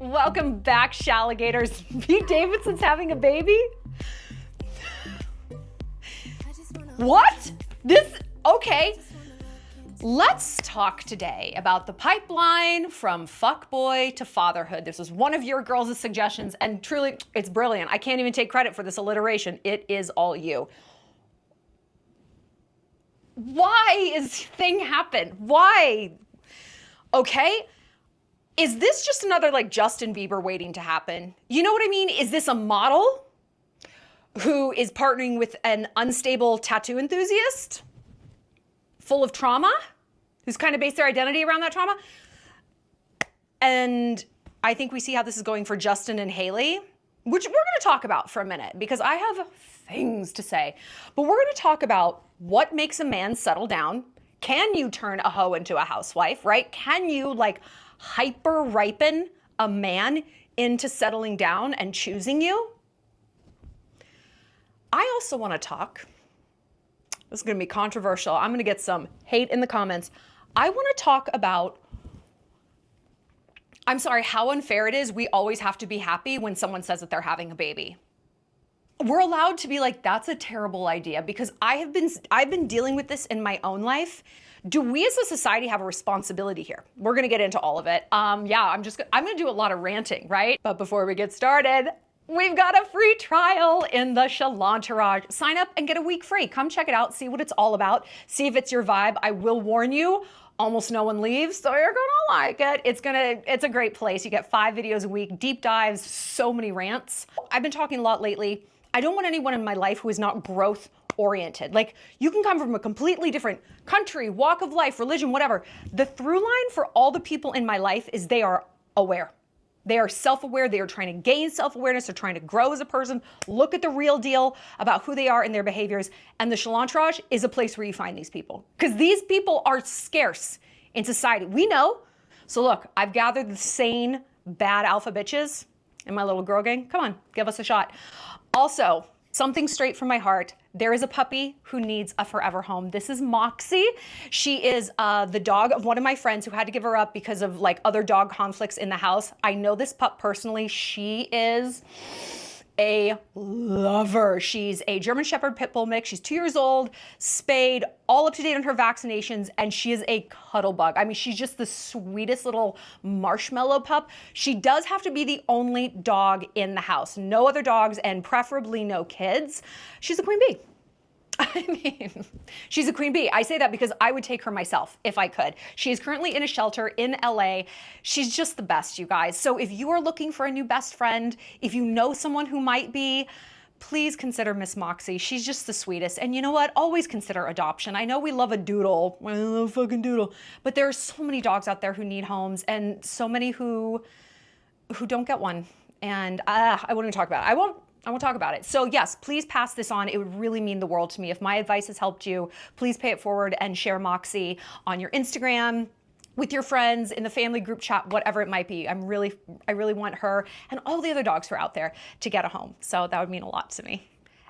Welcome back, Shalligators. Pete Davidson's having a baby? What? Okay. Let's talk today about the pipeline from fuckboy to fatherhood. This was one of your girls' suggestions, and truly, it's brilliant. I can't even take credit for this alliteration. It is all you. Why is this thing happen? Why? Okay. Is this just another like Justin Bieber waiting to happen? You know what I mean? Is this a model who is partnering with an unstable tattoo enthusiast full of trauma, who's kind of based their identity around that trauma? And I think we see how this is going for Justin and Hailey, which we're going to talk about for a minute because I have things to say. But we're going to talk about what makes a man settle down. Can you turn a hoe into a housewife, right? Can you like hyper ripen a man into settling down and choosing you? I also want to talk. This is going to be controversial. I'm going to get some hate in the comments. I want to talk about, I'm sorry, how unfair it is. We always have to be happy when someone says that they're having a baby. We're allowed to be like, that's a terrible idea, because I've been dealing with this in my own life. Do we as a society have a responsibility here? We're gonna get into all of it. I'm gonna do a lot of ranting, right? But before we get started, we've got a free trial in the Shallon. Sign up and get a week free. Come check it out, see what it's all about, see if it's your vibe. I will warn you, almost no one leaves, so you're gonna like it. It's a great place. You get 5 videos a week, deep dives, so many rants. I've been talking a lot lately. I don't want anyone in my life who is not growth oriented. Like, you can come from a completely different country, walk of life, religion, whatever. The through line for all the people in my life is they are aware. They are self-aware. They are trying to gain self-awareness. They're trying to grow as a person, look at the real deal about who they are and their behaviors. And the Shallon is a place where you find these people, because these people are scarce in society. We know. So look, I've gathered the sane, bad alpha bitches in my little girl gang. Come on, give us a shot. Also, something straight from my heart. There is a puppy who needs a forever home. This is Moxie. She is the dog of one of my friends who had to give her up because of like other dog conflicts in the house. I know this pup personally. She is a lover. She's a German Shepherd Pit Bull mix. She's 2 years old, spayed, all up to date on her vaccinations, and she is a cuddle bug. I mean, she's just the sweetest little marshmallow pup. She does have to be the only dog in the house. No other dogs, and preferably no kids. She's a queen bee. I mean, she's a queen bee. I say that because I would take her myself if I could. She is currently in a shelter in LA. She's just the best, you guys. So if you are looking for a new best friend, if you know someone who might be, please consider Miss Moxie. She's just the sweetest. And you know what? Always consider adoption. I know we love a doodle. I love a fucking doodle. But there are so many dogs out there who need homes, and so many who don't get one. And I won't even talk about it. I won't talk about it. So yes, please pass this on. It would really mean the world to me. If my advice has helped you, please pay it forward and share Moxie on your Instagram, with your friends, in the family group chat, whatever it might be. I really want her and all the other dogs who are out there to get a home. So that would mean a lot to me.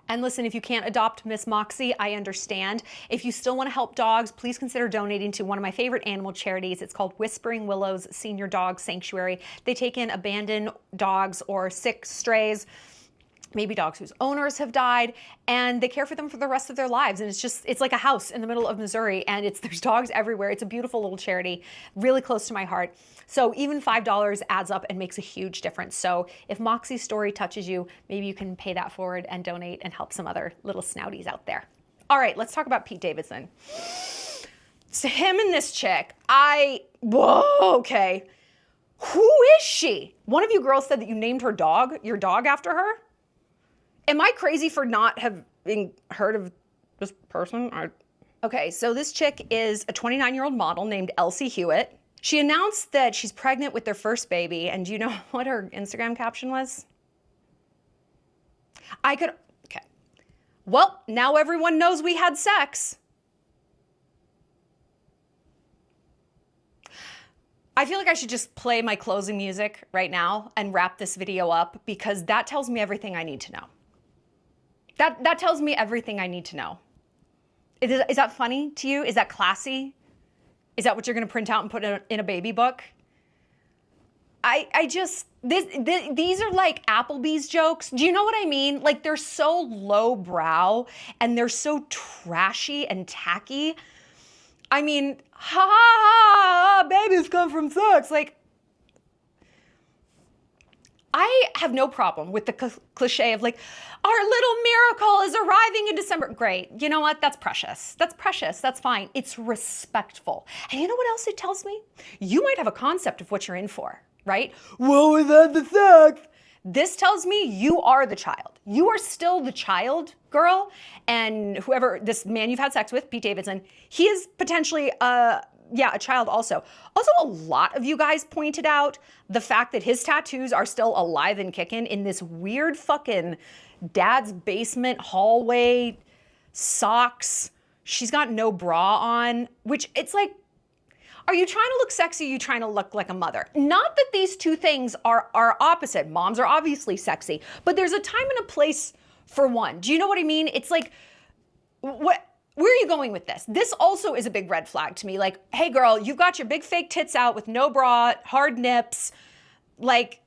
And listen, if you can't adopt Miss Moxie, I understand. If you still want to help dogs, please consider donating to one of my favorite animal charities. It's called Whispering Willows Senior Dog Sanctuary. They take in abandoned dogs or sick strays, maybe dogs whose owners have died, and they care for them for the rest of their lives. And it's like a house in the middle of Missouri, and there's dogs everywhere. It's a beautiful little charity, really close to my heart. So even $5 adds up and makes a huge difference. So if Moxie's story touches you, maybe you can pay that forward and donate and help some other little snouties out there. All right, let's talk about Pete Davidson. So him and this chick, okay. Who is she? One of you girls said that you named your dog after her? Am I crazy for not having heard of this person? Okay, so this chick is a 29-year-old model named Elsie Hewitt. She announced that she's pregnant with their first baby, and do you know what her Instagram caption was? Okay. Well, now everyone knows we had sex. I feel like I should just play my closing music right now and wrap this video up, because that tells me everything I need to know. That tells me everything I need to know. Is that funny to you? Is that classy? Is that what you're going to print out and put in a baby book? these are like Applebee's jokes. Do you know what I mean? Like, they're so lowbrow and they're so trashy and tacky. I mean, ha ha ha, babies come from sex. Like, I have no problem with the cliche of like, our little miracle is arriving in December. Great. You know what? That's precious. That's precious. That's fine. It's respectful. And you know what else it tells me? You might have a concept of what you're in for, right? Well, without the sex. This tells me you are the child. You are still the child, girl. And whoever, this man you've had sex with, Pete Davidson, he is potentially a child also. Also, a lot of you guys pointed out the fact that his tattoos are still alive and kicking in this weird fucking dad's basement hallway socks. She's got no bra on, which it's like, are you trying to look sexy? Are you trying to look like a mother? Not that these two things are opposite. Moms are obviously sexy, but there's a time and a place for one. Do you know what I mean? It's like, where are you going with this? This also is a big red flag to me. Like, hey girl, you've got your big fake tits out with no bra, hard nips. Like,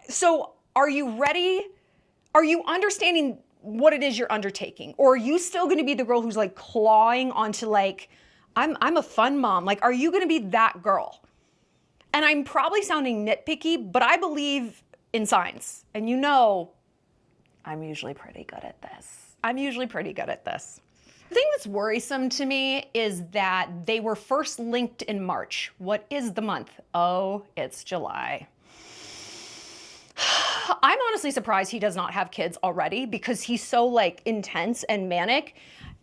so are you ready? Are you understanding what it is you're undertaking? Or are you still gonna be the girl who's like clawing onto like, I'm a fun mom. Like, are you gonna be that girl? And I'm probably sounding nitpicky, but I believe in signs. And you know, I'm usually pretty good at this. The thing that's worrisome to me is that they were first linked in March. What is the month? Oh, it's July. I'm honestly surprised he does not have kids already because he's so like intense and manic.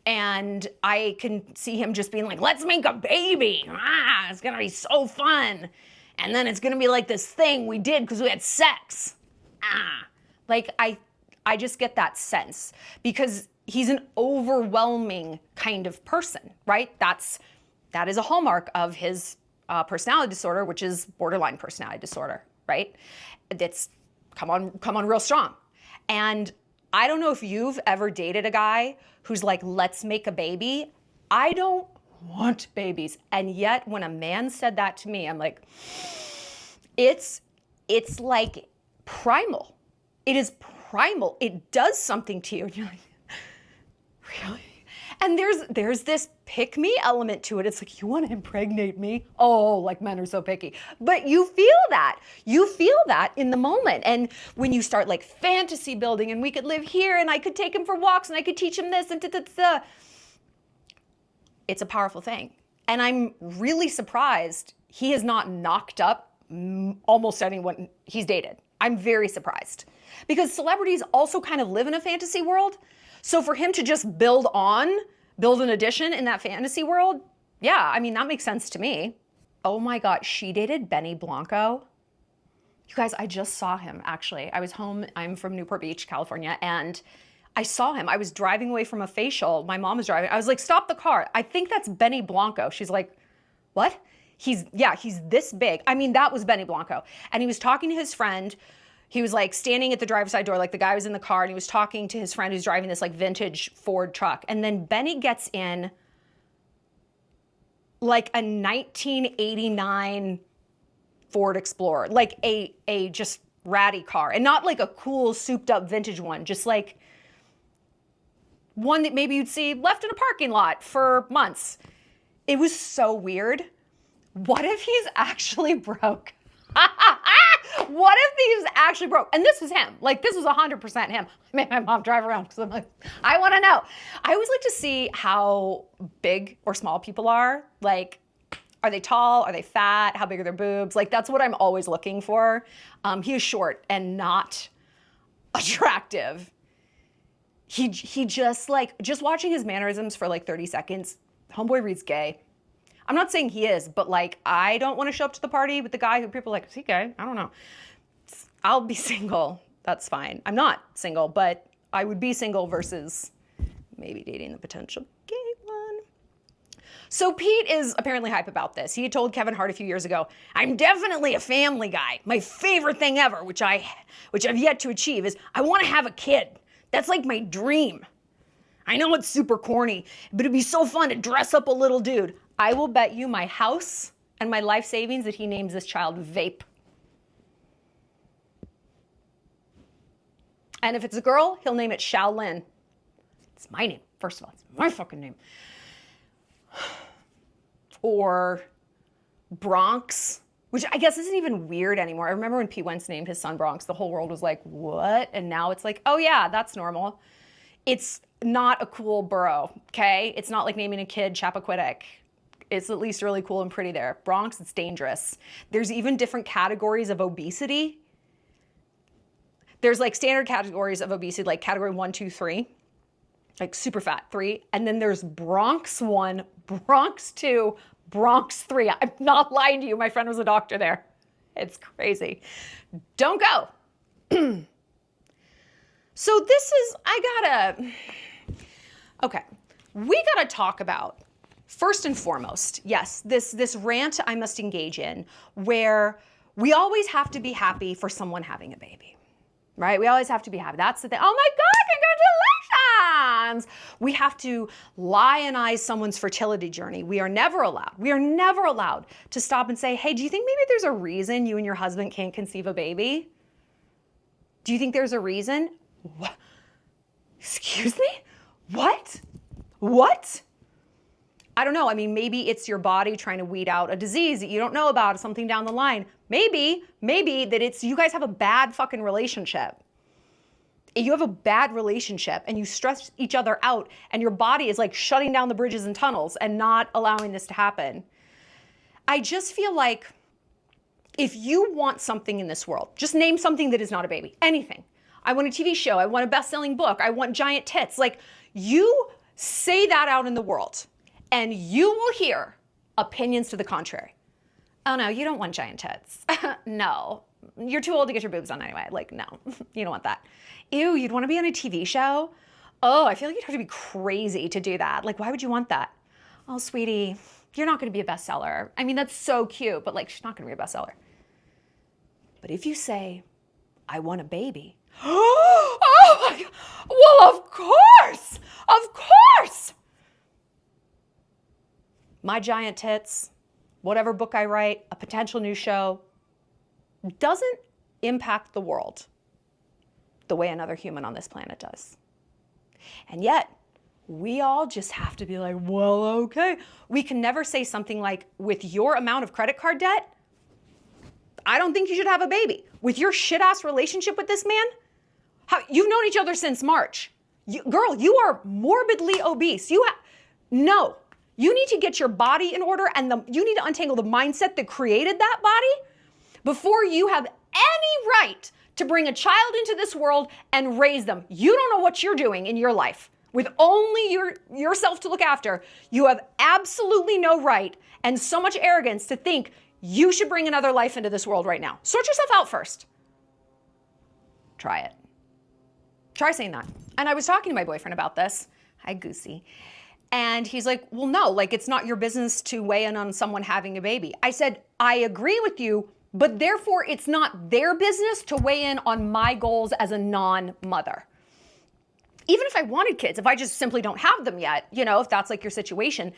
And I can see him just being like, let's make a baby. It's gonna be so fun. And then it's gonna be like this thing we did because we had sex. Like I just get that sense because he's an overwhelming kind of person, right? That is a hallmark of his personality disorder, which is borderline personality disorder, right? It's come on real strong. And I don't know if you've ever dated a guy who's like, let's make a baby. I don't want babies. And yet when a man said that to me, I'm like, it's like primal. It is primal. It does something to you. And you're like, really? And there's this pick me element to it. It's like, you want to impregnate me? Oh, like men are so picky. But you feel that. You feel that in the moment. And when you start like fantasy building and we could live here and I could take him for walks and I could teach him this and da-da-da-da. It's a powerful thing. And I'm really surprised he has not knocked up almost anyone he's dated. I'm very surprised. Because celebrities also kind of live in a fantasy world. So for him to just build an addition in that fantasy world, yeah, I mean, that makes sense to me. Oh my God, she dated Benny Blanco. You guys, I just saw him, actually. I was home, I'm from Newport Beach, California, and I saw him. I was driving away from a facial. My mom was driving. I was like, stop the car. I think that's Benny Blanco. She's like, what? He's this big. I mean, that was Benny Blanco. And he was talking to his friend. He was like standing at the driver's side door, like the guy was in the car and he was talking to his friend who's driving this like vintage Ford truck. And then Benny gets in like a 1989 Ford Explorer, like a just ratty car, and not like a cool souped up vintage one, just like one that maybe you'd see left in a parking lot for months. It was so weird. What if he's actually broke? What if he's actually broke? And this was him. Like, this was 100% him. I made my mom drive around because I'm like, I want to know. I always like to see how big or small people are. Like, are they tall? Are they fat? How big are their boobs? Like, that's what I'm always looking for. He is short and not attractive. He just like, just watching his mannerisms for like 30 seconds, homeboy reads gay. I'm not saying he is, but like, I don't want to show up to the party with the guy who people are like, is he gay? I don't know. I'll be single. That's fine. I'm not single, but I would be single versus maybe dating the potential gay one. So Pete is apparently hype about this. He had told Kevin Hart a few years ago, I'm definitely a family guy. My favorite thing ever, which I've yet to achieve, is I want to have a kid. That's like my dream. I know it's super corny, but it'd be so fun to dress up a little dude. I will bet you my house and my life savings that he names this child Vape. And if it's a girl, he'll name it Shallon. It's my name, first of all. It's my fucking name. Or Bronx, which I guess isn't even weird anymore. I remember when Pete Wentz named his son Bronx, the whole world was like, what? And now it's like, oh yeah, that's normal. It's not a cool borough, okay? It's not like naming a kid Chappaquiddick. It's at least really cool and pretty there. Bronx, it's dangerous. There's even different categories of obesity. There's like standard categories of obesity, like category 1, 2, 3, like super fat 3. And then there's Bronx 1, Bronx 2, Bronx 3. I'm not lying to you. My friend was a doctor there. It's crazy. Don't go. So this is, okay, we gotta talk about, first and foremost, yes, this rant I must engage in where we always have to be happy for someone having a baby, right? We always have to be happy. That's the thing. Oh my God, congratulations! We have to lionize someone's fertility journey. We are never allowed to stop and say, hey, do you think maybe there's a reason you and your husband can't conceive a baby? Do you think there's a reason? What? Excuse me? What? I don't know. I mean, maybe it's your body trying to weed out a disease that you don't know about, something down the line. Maybe that it's you guys have a bad fucking relationship. You have a bad relationship and you stress each other out and your body is like shutting down the bridges and tunnels and not allowing this to happen. I just feel like if you want something in this world, just name something that is not a baby, anything. I want a TV show. I want a best-selling book. I want giant tits. Like, you say that out in the world and you will hear opinions to the contrary. Oh no, you don't want giant tits. No, you're too old to get your boobs done anyway. Like, no, you don't want that. Ew, you'd want to be on a TV show? Oh, I feel like you'd have to be crazy to do that. Like, why would you want that? Oh, sweetie, you're not going to be a bestseller. I mean, that's so cute, but like, she's not going to be a bestseller. But if you say, I want a baby, oh my God. Well, of course. My giant tits, whatever book I write, a potential new show, doesn't impact the world the way another human on this planet does. And yet, we all just have to be like, well, okay. We can never say something like, with your amount of credit card debt, I don't think you should have a baby. With your shit-ass relationship with this man, you've known each other since March. Girl, you are morbidly obese. No. You need to get your body in order and you need to untangle the mindset that created that body before you have any right to bring a child into this world and raise them. You don't know what you're doing in your life. With only yourself to look after, you have absolutely no right and so much arrogance to think you should bring another life into this world right now. Sort yourself out first. Try it. Try saying that. And I was talking to my boyfriend about this. Hi, Goosey. And he's like, well, no, like it's not your business to weigh in on someone having a baby. I said, I agree with you, but therefore it's not their business to weigh in on my goals as a non-mother. Even if I wanted kids, if I just simply don't have them yet, if that's like your situation.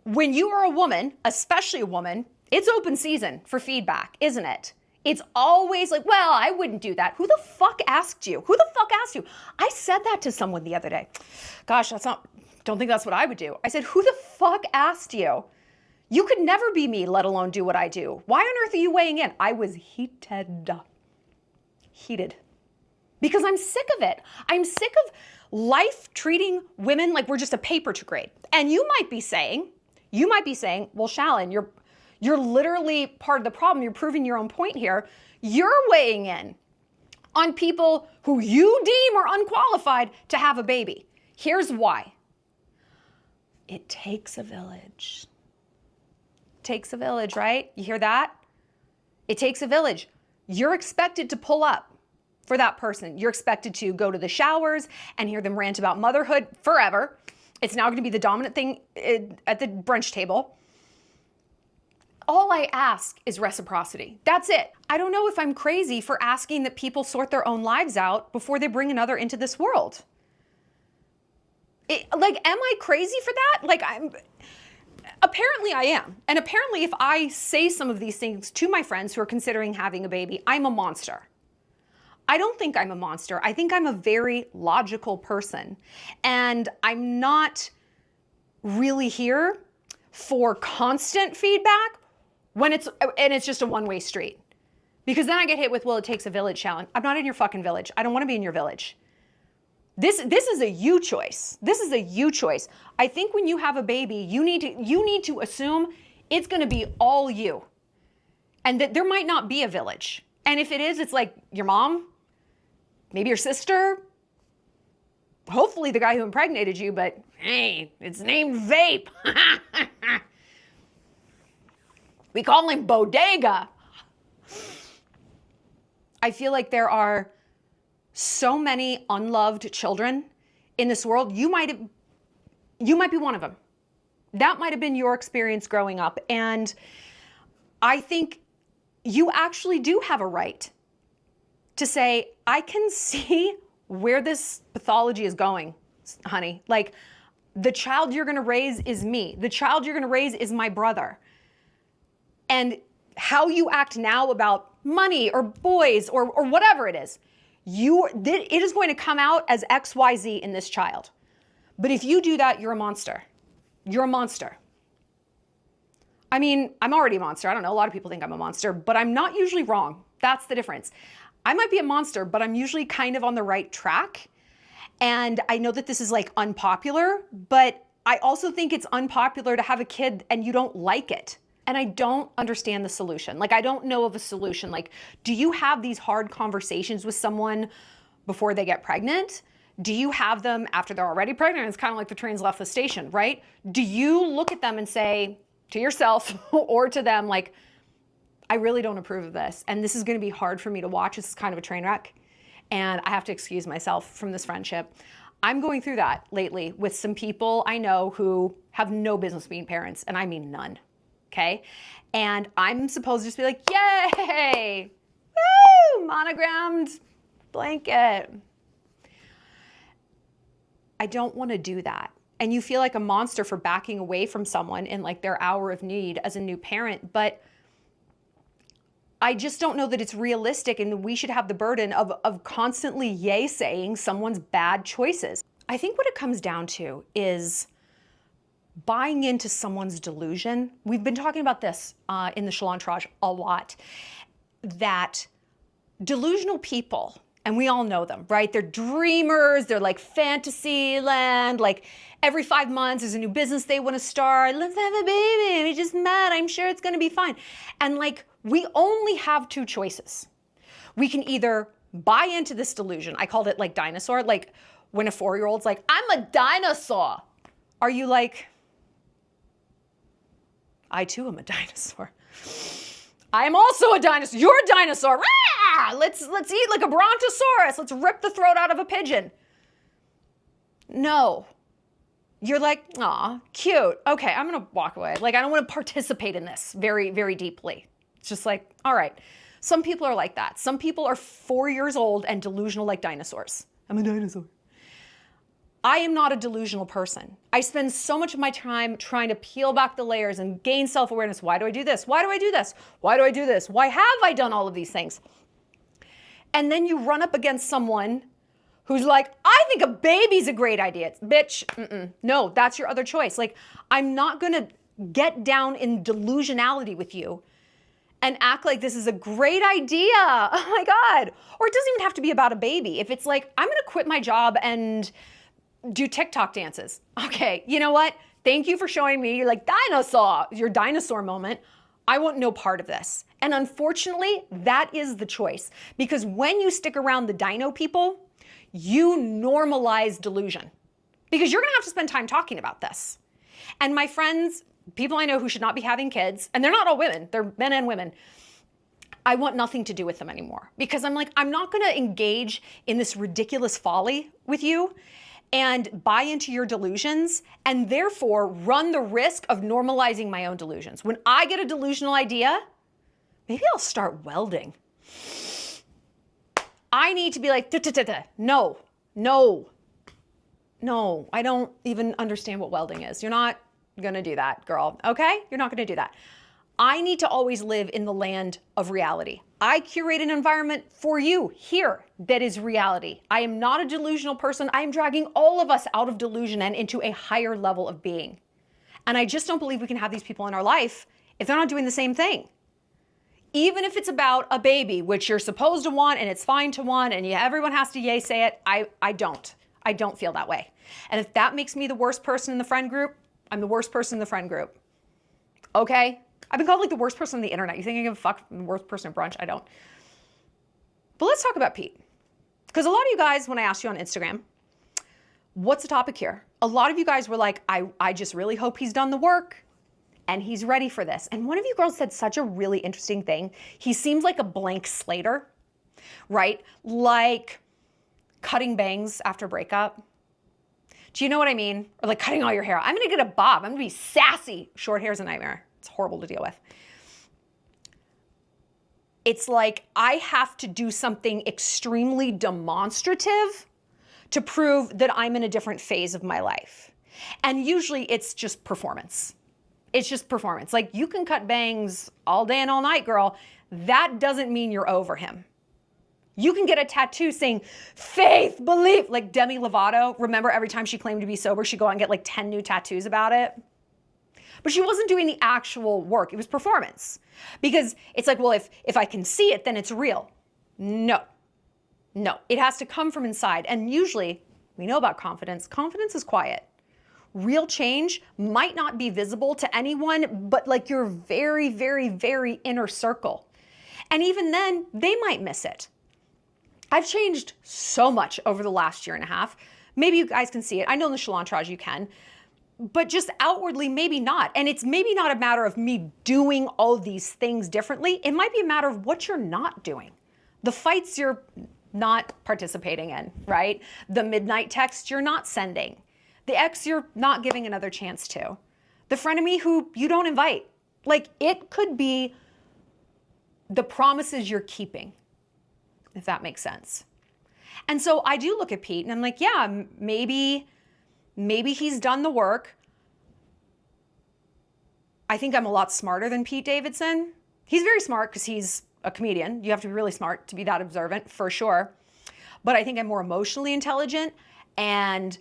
When you are a woman, especially a woman, it's open season for feedback, isn't it? It's always like, well, I wouldn't do that. Who the fuck asked you? I said that to someone the other day. Gosh, don't think that's what I would do. I said, who the fuck asked you? You could never be me, let alone do what I do. Why on earth are you weighing in? I was heated. Because I'm sick of it. I'm sick of life treating women like we're just a paper to grade. And you might be saying, well, Shallon, you're literally part of the problem. You're proving your own point here. You're weighing in on people who you deem are unqualified to have a baby. Here's why. It takes a village. Takes a village, right? You hear that? It takes a village. You're expected to pull up for that person. You're expected to go to the showers and hear them rant about motherhood forever. It's now going to be the dominant thing at the brunch table. All I ask is reciprocity. That's it. I don't know if I'm crazy for asking that people sort their own lives out before they bring another into this world. Am I crazy for that? Apparently I am. And apparently if I say some of these things to my friends who are considering having a baby, I'm a monster. I don't think I'm a monster. I think I'm a very logical person. And I'm not really here for constant feedback when it's just a one-way street. Because then I get hit with, well, it takes a village, Shallon. I'm not in your fucking village. I don't want to be in your village. This is a you choice. This is a you choice. I think when you have a baby, you need to assume it's going to be all you. And that there might not be a village. And if it is, it's like your mom, maybe your sister, hopefully the guy who impregnated you, but hey, it's named Vape. We call him Bodega. I feel like there are so many unloved children in this world. You might be one of them. That might have been your experience growing up. And I think you actually do have a right to say, I can see where this pathology is going, honey. Like, the child you're gonna raise is me. The child you're gonna raise is my brother. And how you act now about money or boys or whatever it is, it is going to come out as XYZ in this child. But if you do that, you're a monster. You're a monster. I mean, I'm already a monster. I don't know. A lot of people think I'm a monster, but I'm not usually wrong. That's the difference. I might be a monster, but I'm usually kind of on the right track. And I know that this is like unpopular, but I also think it's unpopular to have a kid and you don't like it. And I don't understand the solution. Like, I don't know of a solution. Like, do you have these hard conversations with someone before they get pregnant? Do you have them after they're already pregnant? It's kind of like the train's left the station, right? Do you look at them and say to yourself or to them, like, I really don't approve of this. And this is going to be hard for me to watch. This is kind of a train wreck. And I have to excuse myself from this friendship. I'm going through that lately with some people I know who have no business being parents. And I mean none. Okay. And I'm supposed to just be like, yay, woo, monogrammed blanket. I don't want to do that. And you feel like a monster for backing away from someone in like their hour of need as a new parent. But I just don't know that it's realistic and we should have the burden of constantly yay saying someone's bad choices. I think what it comes down to is buying into someone's delusion. We've been talking about this in the Shallon Traj a lot, that delusional people, and we all know them, right? They're dreamers. They're like fantasy land. Like every 5 months there's a new business they want to start. Let's have a baby. We just met. I'm sure it's going to be fine. And like, we only have two choices. We can either buy into this delusion. I called it like dinosaur. Like when a 4-year-old's like, I'm a dinosaur. Are you like, I too am a dinosaur. I am also a dinosaur. You're a dinosaur. Rah! Let's eat like a brontosaurus. Let's rip the throat out of a pigeon. No. You're like, aw, cute. Okay, I'm gonna walk away. Like, I don't want to participate in this very, very deeply. It's just like, all right. Some people are like that. Some people are 4 years old and delusional like dinosaurs. I'm a dinosaur. I am not a delusional person. I spend so much of my time trying to peel back the layers and gain self-awareness. Why do I do this? Why do I do this? Why do I do this? Why have I done all of these things? And then you run up against someone who's like, I think a baby's a great idea. Bitch, no, that's your other choice. Like, I'm not gonna get down in delusionality with you and act like this is a great idea. Oh my God. Or it doesn't even have to be about a baby. If it's like, I'm gonna quit my job and do TikTok dances. Okay, you know what? Thank you for showing me you're like dinosaur, your dinosaur moment. I want no part of this. And unfortunately, that is the choice. Because when you stick around the dino people, you normalize delusion. Because you're gonna have to spend time talking about this. And my friends, people I know who should not be having kids, and they're not all women, they're men and women, I want nothing to do with them anymore. Because I'm like, I'm not gonna engage in this ridiculous folly with you and buy into your delusions, and therefore run the risk of normalizing my own delusions. When I get a delusional idea, maybe I'll start welding. I need to be like, no, I don't even understand what welding is. You're not gonna do that, girl, okay? You're not gonna do that. I need to always live in the land of reality. I curate an environment for you here that is reality. I am not a delusional person. I am dragging all of us out of delusion and into a higher level of being. And I just don't believe we can have these people in our life if they're not doing the same thing. Even if it's about a baby, which you're supposed to want and it's fine to want and everyone has to yay say it, I don't. I don't feel that way. And if that makes me the worst person in the friend group, I'm the worst person in the friend group. Okay? I've been called like the worst person on the internet. You think I give a fuck? I'm the worst person at brunch? I don't. But let's talk about Pete. Because a lot of you guys, when I asked you on Instagram, what's the topic here? A lot of you guys were like, I just really hope he's done the work and he's ready for this. And one of you girls said such a really interesting thing. He seems like a blank slater, right? Like cutting bangs after breakup. Do you know what I mean? Or like cutting all your hair. I'm gonna get a bob. I'm gonna be sassy. Short hair is a nightmare. It's horrible to deal with. It's like I have to do something extremely demonstrative to prove that I'm in a different phase of my life. And usually it's just performance. It's just performance. Like you can cut bangs all day and all night, girl. That doesn't mean you're over him. You can get a tattoo saying faith, belief, like Demi Lovato. Remember every time she claimed to be sober, she'd go out and get like 10 new tattoos about it. But she wasn't doing the actual work. It was performance. Because it's like, well, if I can see it, then it's real. No. It has to come from inside. And usually, we know about confidence. Confidence is quiet. Real change might not be visible to anyone, but like your very, very, very inner circle. And even then, they might miss it. I've changed so much over the last year and a half. Maybe you guys can see it. I know in the Shallon you can. But just outwardly, maybe not. And it's maybe not a matter of me doing all these things differently. It might be a matter of what you're not doing. The fights you're not participating in, right? The midnight text you're not sending. The ex you're not giving another chance to. The frenemy who you don't invite. Like it could be the promises you're keeping, if that makes sense. And so I do look at Pete and I'm like, yeah, maybe he's done the work. I think I'm a lot smarter than Pete Davidson. He's very smart because he's a comedian. You have to be really smart to be that observant, for sure. But I think I'm more emotionally intelligent and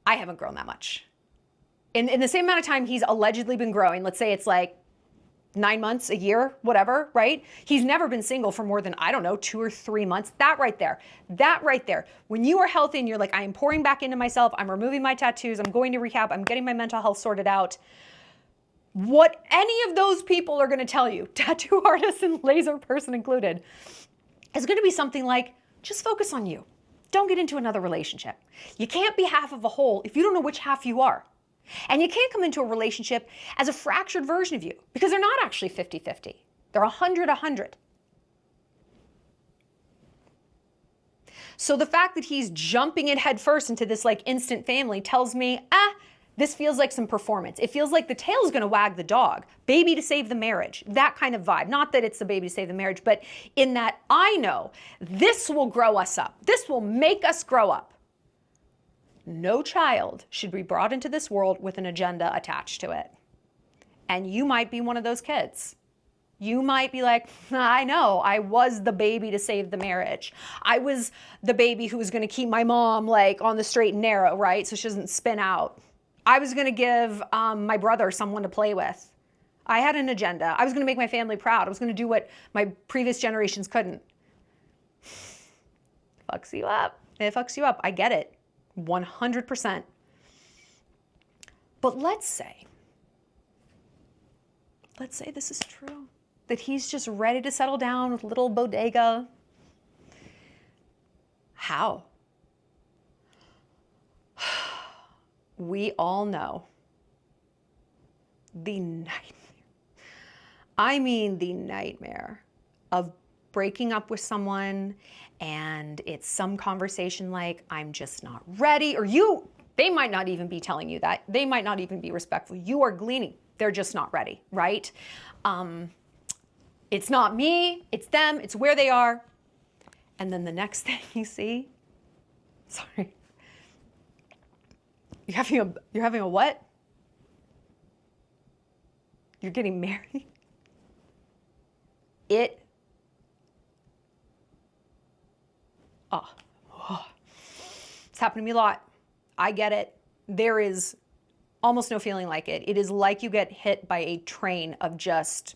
I haven't grown that much. In the same amount of time he's allegedly been growing, let's say it's like 9 months, a year, whatever, right? He's never been single for more than, 2 or 3 months. That right there. When you are healthy and you're like, I am pouring back into myself, I'm removing my tattoos, I'm going to rehab, I'm getting my mental health sorted out. What any of those people are gonna tell you, tattoo artists and laser person included, is gonna be something like, just focus on you. Don't get into another relationship. You can't be half of a whole if you don't know which half you are. And you can't come into a relationship as a fractured version of you because they're not actually 50-50. They're 100-100. So the fact that he's jumping in headfirst into this like instant family tells me, this feels like some performance. It feels like the tail's gonna wag the dog. Baby to save the marriage. That kind of vibe. Not that it's the baby to save the marriage, but in that I know this will grow us up. This will make us grow up. No child should be brought into this world with an agenda attached to it. And you might be one of those kids. You might be like, I know, I was the baby to save the marriage. I was the baby who was gonna keep my mom like on the straight and narrow, right? So she doesn't spin out. I was gonna give my brother someone to play with. I had an agenda. I was gonna make my family proud. I was gonna do what my previous generations couldn't. Fucks you up. It fucks you up. I get it. 100%. But let's say this is true, that he's just ready to settle down with little bodega. How? We all know the nightmare of breaking up with someone and it's some conversation like, I'm just not ready, or they might not even be telling you that. They might not even be respectful. You are gleaning. They're just not ready, right? It's not me, it's them, it's where they are. And then the next thing you see, sorry, you're having a what? You're getting married? It It's happened to me a lot. I get it. There is almost no feeling like it. It is like you get hit by a train of just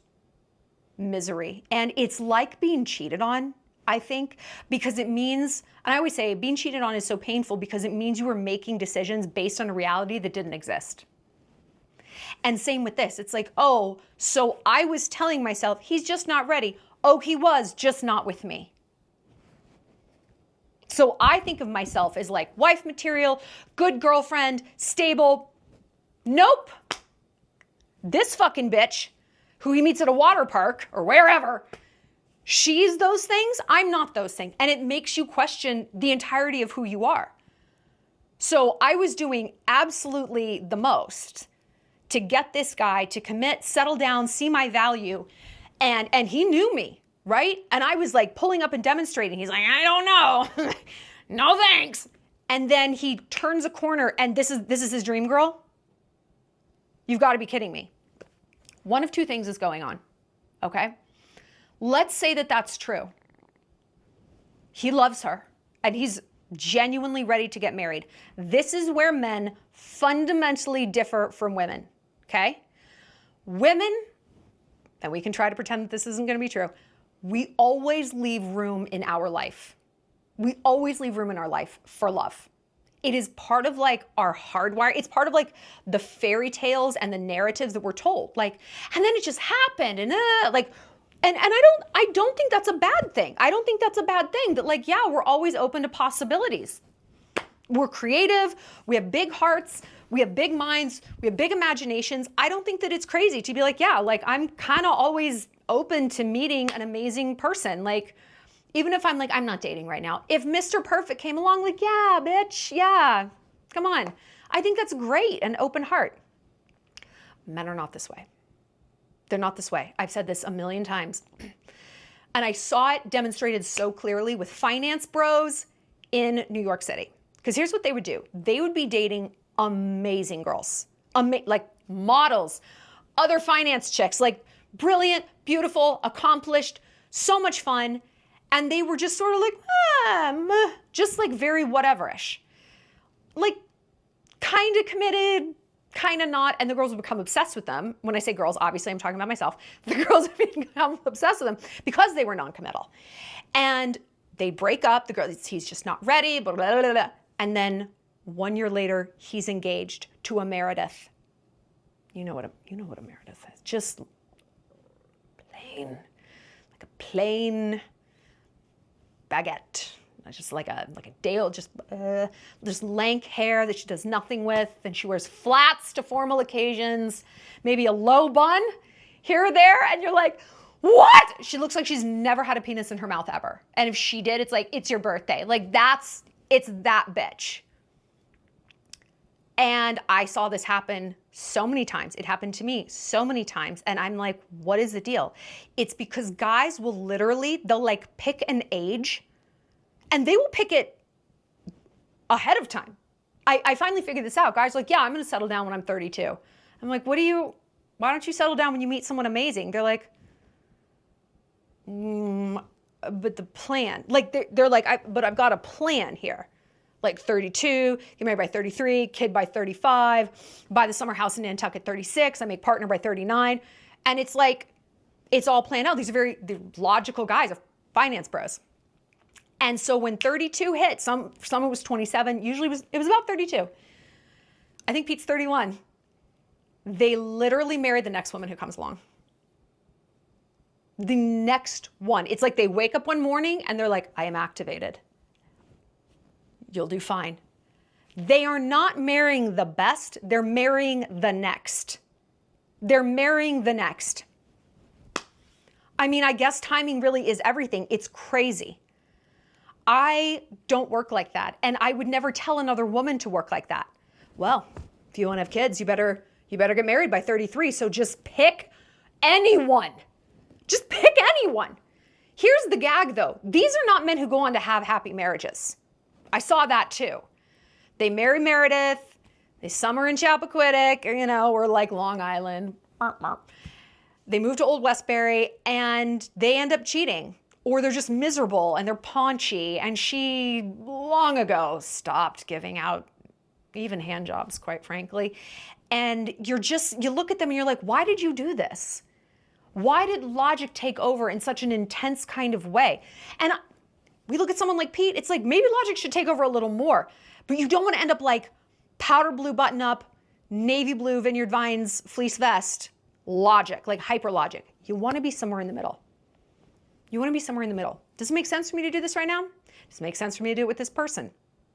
misery. And it's like being cheated on, I think, because it means, and I always say being cheated on is so painful because it means you were making decisions based on a reality that didn't exist. And same with this. It's like, oh, so I was telling myself, he's just not ready. Oh, he was, just not with me. So I think of myself as like wife material, good girlfriend, stable. Nope. This fucking bitch who he meets at a water park or wherever, she's those things. I'm not those things. And it makes you question the entirety of who you are. So I was doing absolutely the most to get this guy to commit, settle down, see my value. And he knew me, right? And I was like pulling up and demonstrating. He's like, I don't know. No thanks. And then he turns a corner and this is his dream girl. You've got to be kidding me. One of two things is going on, okay? Let's say that that's true. He loves her and he's genuinely ready to get married. This is where men fundamentally differ from women, okay? Women, and we can try to pretend that this isn't going to be true, we always leave room in our life. We always leave room in our life for love. It is part of like our hardwire. It's part of like the fairy tales and the narratives that we're told. Like, and then it just happened and like, and I don't think that's a bad thing. I don't think that's a bad thing that like, yeah, we're always open to possibilities. We're creative. We have big hearts. We have big minds. We have big imaginations. I don't think that it's crazy to be like, yeah, like I'm kind of always open to meeting an amazing person. Like, even if I'm like, I'm not dating right now. If Mr. Perfect came along, like, yeah, bitch, yeah, come on. I think that's great, an open heart. Men are not this way. They're not this way. I've said this a million times. And I saw it demonstrated so clearly with finance bros in New York City. Because here's what they would do. They would be dating amazing girls, like models, other finance chicks, like brilliant, beautiful, accomplished, so much fun. And they were just sort of like, just like very whateverish. Like kind of committed, kind of not. And the girls would become obsessed with them. When I say girls, obviously I'm talking about myself. The girls would become obsessed with them because they were non-committal. And they break up. The girl, he's just not ready, blah, blah, blah, blah. And then 1 year later, he's engaged to a Meredith. You know what a Meredith is. Just plain, like a plain baguette, just like a Dale, just lank hair that she does nothing with, and she wears flats to formal occasions, maybe a low bun here or there, and you're like, what? She looks like she's never had a penis in her mouth ever. And if she did, it's like, it's your birthday. Like it's that bitch. And I saw this happen so many times. It happened to me so many times. And I'm like, what is the deal? It's because guys will literally, they'll like pick an age and they will pick it ahead of time. I finally figured this out. Guys are like, yeah, I'm going to settle down when I'm 32. I'm like, why don't you settle down when you meet someone amazing? They're like, but the plan, like they're like, but I've got a plan here. Like 32, get married by 33, kid by 35, buy the summer house in Nantucket at 36, I make partner by 39. And it's like, it's all planned out. They're logical guys, are finance bros. And so when 32 hit, some it was 27, usually it was about 32. I think Pete's 31. They literally marry the next woman who comes along. The next one. It's like they wake up one morning and they're like, I am activated. You'll do fine. They are not marrying the best. They're marrying the next. They're marrying the next. I mean, I guess timing really is everything. It's crazy. I don't work like that. And I would never tell another woman to work like that. Well, if you want to have kids, you better get married by 33. So just pick anyone. Just pick anyone. Here's the gag though. These are not men who go on to have happy marriages. I saw that too. They marry Meredith, they summer in Chappaquiddick, or like Long Island. They move to Old Westbury and they end up cheating. or they're just miserable and they're paunchy, and she long ago stopped giving out even hand jobs, quite frankly. And you look at them and you're like, why did you do this? Why did logic take over in such an intense kind of way? And we look at someone like Pete, it's like maybe logic should take over a little more, but you don't want to end up like powder blue button up, navy blue Vineyard Vines fleece vest, logic, like hyper logic. You want to be somewhere in the middle. You want to be somewhere in the middle. Does it make sense for me to do this right now? Does it make sense for me to do it with this person?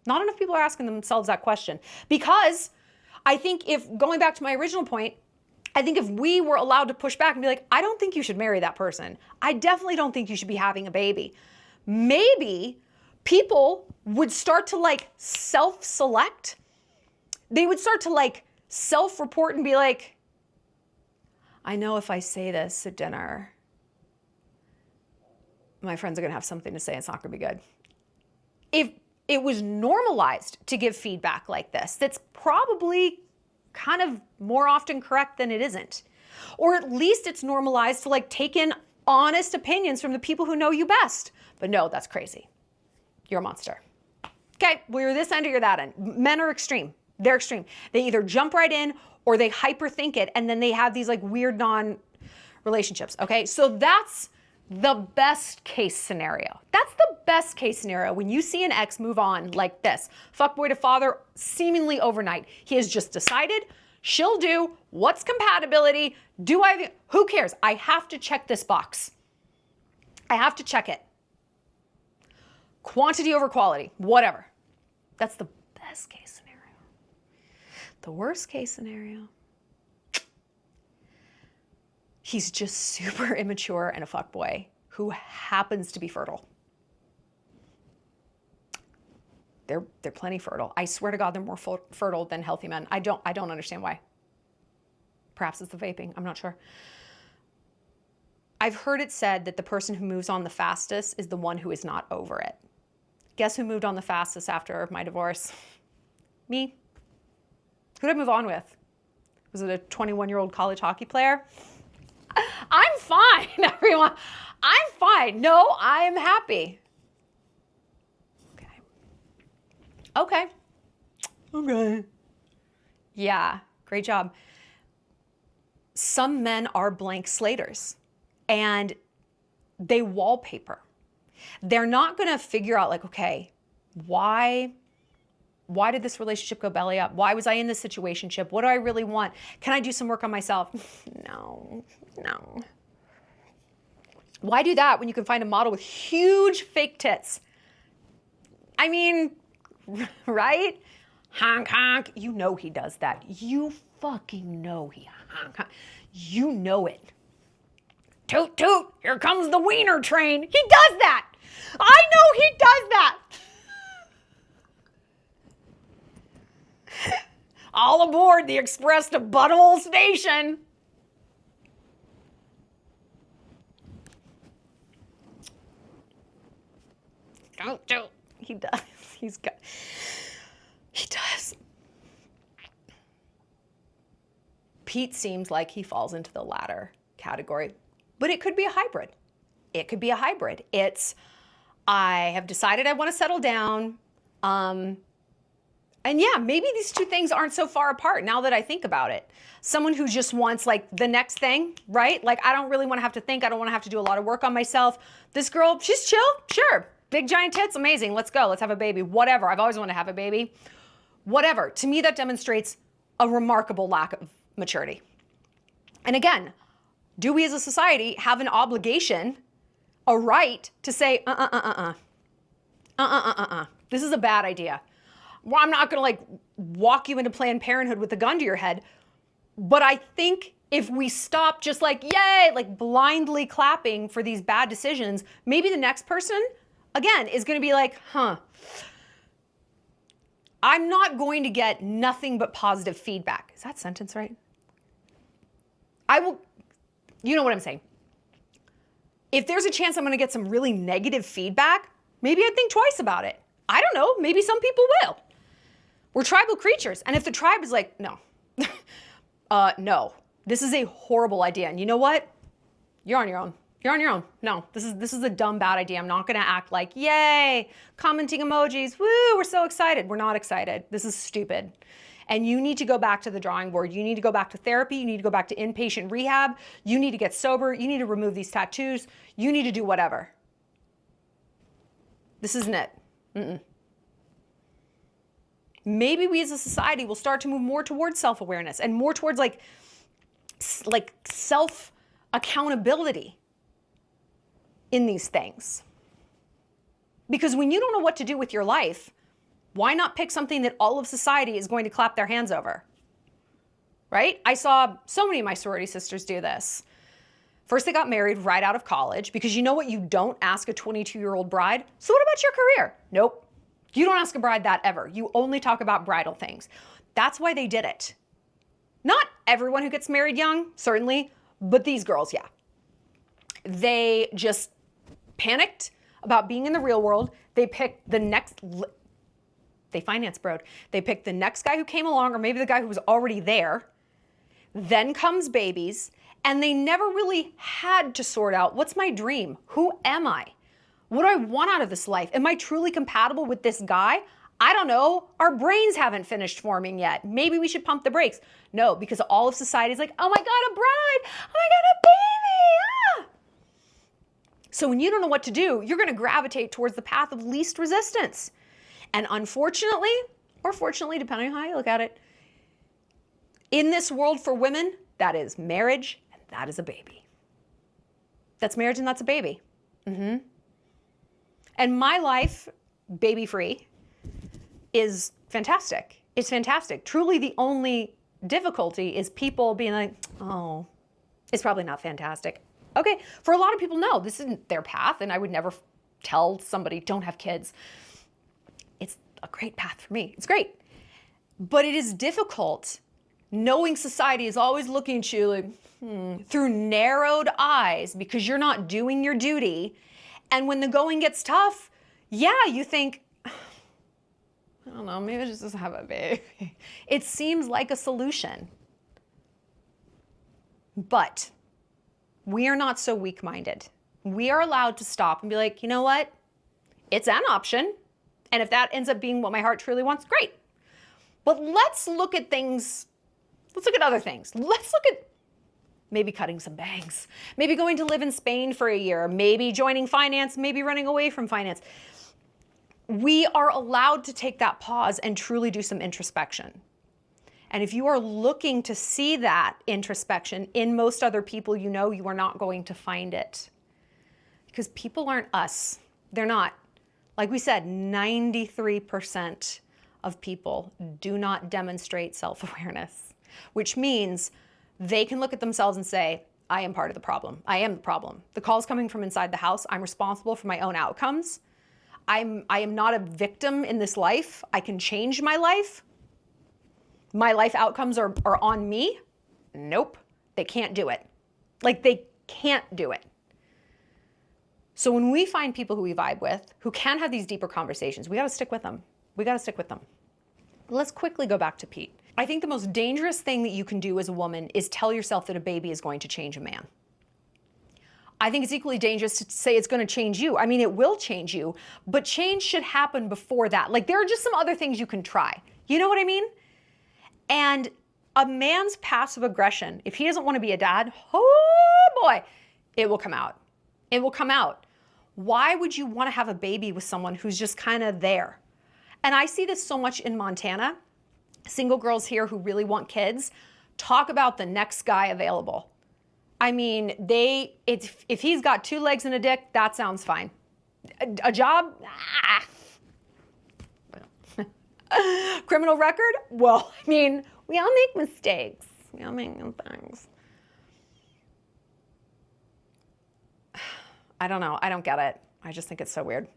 Not enough people are asking themselves that question, because I think going back to my original point, I think if we were allowed to push back and be like, I don't think you should marry that person. I definitely don't think you should be having a baby. Maybe people would start to like self-select. They would start to like self-report and be like, I know if I say this at dinner, my friends are going to have something to say. It's not going to be good. If it was normalized to give feedback like this, that's probably kind of more often correct than it isn't. Or at least it's normalized to like take in honest opinions from the people who know you best. But no, that's crazy. You're a monster. Okay, well, you're this end or you're that end. Men are extreme. They're extreme. They either jump right in or they hyperthink it, and then they have these like weird non-relationships, okay? So that's the best case scenario. That's the best case scenario when you see an ex move on like this. Fuckboy to father seemingly overnight. He has just decided she'll do what's compatibility. Who cares? I have to check this box. I have to check it. Quantity over quality, whatever. That's the best case scenario. The worst case scenario, he's just super immature and a fuckboy who happens to be fertile. They're plenty fertile. I swear to God, they're more fertile than healthy men. I don't understand why. Perhaps it's the vaping. I'm not sure. I've heard it said that the person who moves on the fastest is the one who is not over it. Guess who moved on the fastest after my divorce? Me. Who did I move on with? Was it a 21-year-old college hockey player? I'm fine, everyone. I'm fine. No, I am happy. Okay. Yeah, great job. Some men are blank slaters and they wallpaper. They're not going to figure out like, okay, why did this relationship go belly up? Why was I in this situationship? What do I really want? Can I do some work on myself? No. Why do that when you can find a model with huge fake tits? I mean, right? Honk, honk. You know he does that. You fucking know he honk, honk. You know it. Toot, toot. Here comes the wiener train. He does that. I know he does that. All aboard the express to Butthole Station. Don't. He does. He does. Pete seems like he falls into the latter category, but it could be a hybrid. It could be a hybrid. It's, I have decided I want to settle down. And yeah, maybe these two things aren't so far apart now that I think about it. Someone who just wants like the next thing, right? Like I don't really want to have to think. I don't want to have to do a lot of work on myself. This girl, she's chill, sure. Big giant tits, amazing. Let's go. Let's have a baby. Whatever. I've always wanted to have a baby. Whatever. To me, that demonstrates a remarkable lack of maturity. And again, do we as a society have an obligation, a right to say, this is a bad idea. Well, I'm not going to like walk you into Planned Parenthood with a gun to your head. But I think if we stop just like, yay, like blindly clapping for these bad decisions, maybe the next person, again, is going to be like, I'm not going to get nothing but positive feedback. Is that sentence right? You know what I'm saying. If there's a chance I'm going to get some really negative feedback, maybe I'd think twice about it. I don't know. Maybe some people will. We're tribal creatures. And if the tribe is like, no, no, this is a horrible idea. And you know what? You're on your own. You're on your own. No, this is a dumb, bad idea. I'm not gonna act like, yay, commenting emojis, woo, we're so excited. We're not excited. This is stupid. And you need to go back to the drawing board. You need to go back to therapy. You need to go back to inpatient rehab. You need to get sober. You need to remove these tattoos. You need to do whatever. This isn't it. Maybe we as a society will start to move more towards self-awareness and more towards like self-accountability in these things. Because when you don't know what to do with your life, why not pick something that all of society is going to clap their hands over? Right? I saw so many of my sorority sisters do this. First, they got married right out of college because you know what you don't ask a 22-year-old bride? So what about your career? Nope. You don't ask a bride that ever. You only talk about bridal things. That's why they did it. Not everyone who gets married young, certainly, but these girls, yeah. They just panicked about being in the real world. They picked the next, they finance broed. They picked the next guy who came along, or maybe the guy who was already there. Then comes babies, and they never really had to sort out, what's my dream? Who am I? What do I want out of this life? Am I truly compatible with this guy? I don't know. Our brains haven't finished forming yet. Maybe we should pump the brakes. No, because all of society is like, oh my God, a bride. Oh my God, a baby. Ah. So when you don't know what to do, you're going to gravitate towards the path of least resistance. And unfortunately, or fortunately, depending on how you look at it, in this world for women, that is marriage and that is a baby. That's marriage and that's a baby. And my life, baby-free, is fantastic. It's fantastic. Truly the only difficulty is people being like, oh, it's probably not fantastic. Okay, for a lot of people, no, this isn't their path, and I would never tell somebody, don't have kids. It's a great path for me. It's great. But it is difficult knowing society is always looking at you like, through narrowed eyes because you're not doing your duty. And when the going gets tough, yeah, you think, I don't know, maybe I just have a baby. It seems like a solution. But we are not so weak-minded. We are allowed to stop and be like, you know what? It's an option. And if that ends up being what my heart truly wants, great. But let's look at things, let's look at other things. Let's look at maybe cutting some bangs, maybe going to live in Spain for a year, maybe joining finance, maybe running away from finance. We are allowed to take that pause and truly do some introspection. And if you are looking to see that introspection in most other people you know, you are not going to find it. Because people aren't us. They're not. Like we said, 93% of people do not demonstrate self-awareness, which means they can look at themselves and say, I am part of the problem. I am the problem. The call's coming from inside the house. I'm responsible for my own outcomes. I am not a victim in this life. I can change my life. My life outcomes are on me. Nope, they can't do it. Like they can't do it. So when we find people who we vibe with, who can have these deeper conversations, we gotta stick with them. We gotta stick with them. Let's quickly go back to Pete. I think the most dangerous thing that you can do as a woman is tell yourself that a baby is going to change a man. I think it's equally dangerous to say it's going to change you. I mean, it will change you, but change should happen before that. Like there are just some other things you can try. You know what I mean? And a man's passive aggression, if he doesn't want to be a dad, oh boy, it will come out. It will come out. Why would you want to have a baby with someone who's just kind of there? And I see this so much in Montana. Single girls here who really want kids talk about the next guy available. I mean, if he's got 2 legs and a dick, that sounds fine. A job? Criminal record? Well, I mean, we all make mistakes. We all make things. I don't know. I don't get it. I just think it's so weird.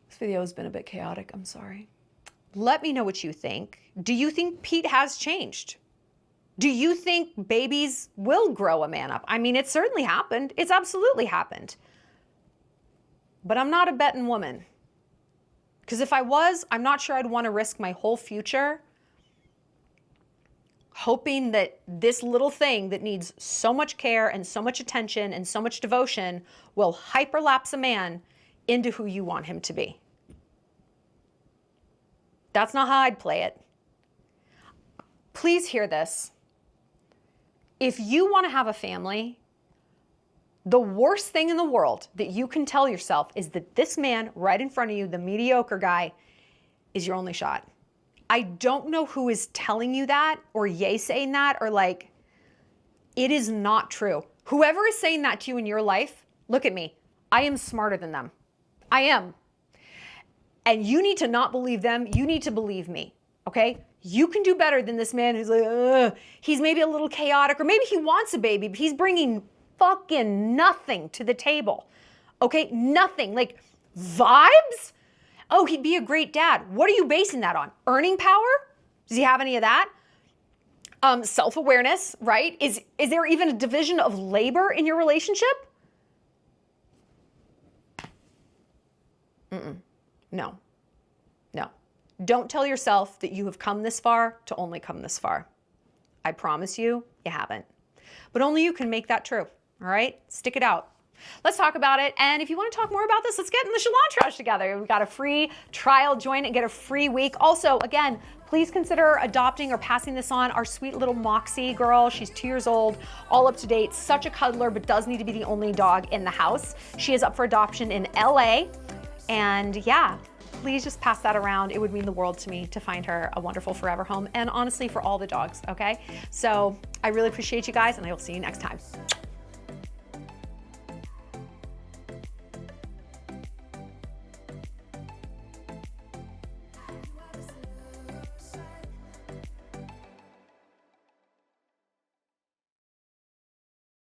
This video has been a bit chaotic. I'm sorry. Let me know what you think. Do you think Pete has changed? Do you think babies will grow a man up? I mean, it certainly happened. It's absolutely happened. But I'm not a betting woman. Because if I was, I'm not sure I'd want to risk my whole future hoping that this little thing that needs so much care and so much attention and so much devotion will hyperlapse a man into who you want him to be. That's not how I'd play it. Please hear this. If you want to have a family, the worst thing in the world that you can tell yourself is that this man right in front of you, the mediocre guy, is your only shot. I don't know who is telling you that or saying that, or like, it is not true. Whoever is saying that to you in your life, look at me. I am smarter than them. I am. And you need to not believe them. You need to believe me, okay? You can do better than this man who's like, ugh. He's maybe a little chaotic, or maybe he wants a baby, but he's bringing fucking nothing to the table, okay? Nothing, like vibes? Oh, he'd be a great dad. What are you basing that on? Earning power? Does he have any of that? Self-awareness, right? Is there even a division of labor in your relationship? No. Don't tell yourself that you have come this far to only come this far. I promise you, you haven't. But only you can make that true, all right? Stick it out. Let's talk about it. And if you want to talk more about this, let's get in the Shallon Trash together. We've got a free trial. Join and get a free week. Also, again, please consider adopting or passing this on. Our sweet little Moxie girl, she's 2 years old, all up to date, such a cuddler, but does need to be the only dog in the house. She is up for adoption in LA. And yeah, please just pass that around. It would mean the world to me to find her a wonderful forever home, and honestly for all the dogs, okay? So I really appreciate you guys, and I will see you next time.